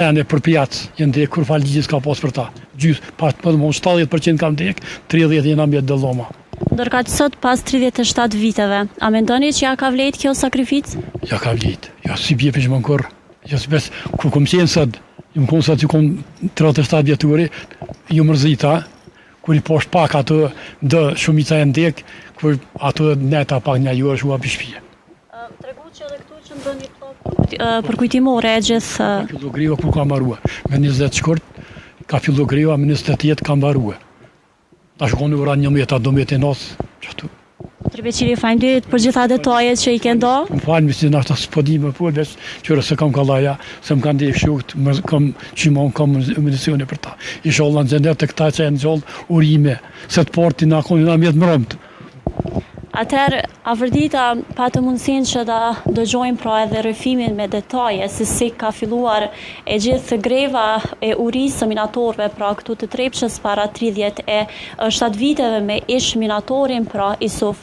Ende për pjatë, jenë ndek, kur falë ligjit s'ka pas për ta. Gjysë, pas më dëmonë 70% kam ndek, 30 jena mjetë dëlloma. Ndërka që sot pas 37 viteve, a mendoni që ja ka vlejt kjo sakrificë? Ja ka vlejt, ja si bje për që më nërë. Ja si bes, ku kom qenë sot, ju më konë sot që kom 37 vjeturi, ju mërzita, kur i poshtë pak ato dë shumica e ndek, kur ato neta pak një ju është u api shpije. Tregu që edhe këtu që ndoni për kujtimore e gjithë... Ka fillu griva kur ka mbarua. Me 20 shkurt, ka fillu griva, me 28 ka mbarua. Ta shkoni ura 11, do me të nasë, qëtu. Trebeqiri, faleminderit për gjitha detajet që i ke ndo. Më falë, misi nashta s'podi me pull, veç qërë se kam kalaja, se më kanë dhejë shukt, kam qimon, kam municione për ta. Isha Allah në gjendet të këta që e në gjallë urime, se të porti në akoni në mjetë mërëmët. Atëherë, a vërdita patë mundësin që da dëgjojmë pra edhe rëfimin me detaje se si ka filluar e gjithë greva e urisë minatorve pra këtu të Trepçës para 37 viteve me ish minatorin pra Isuf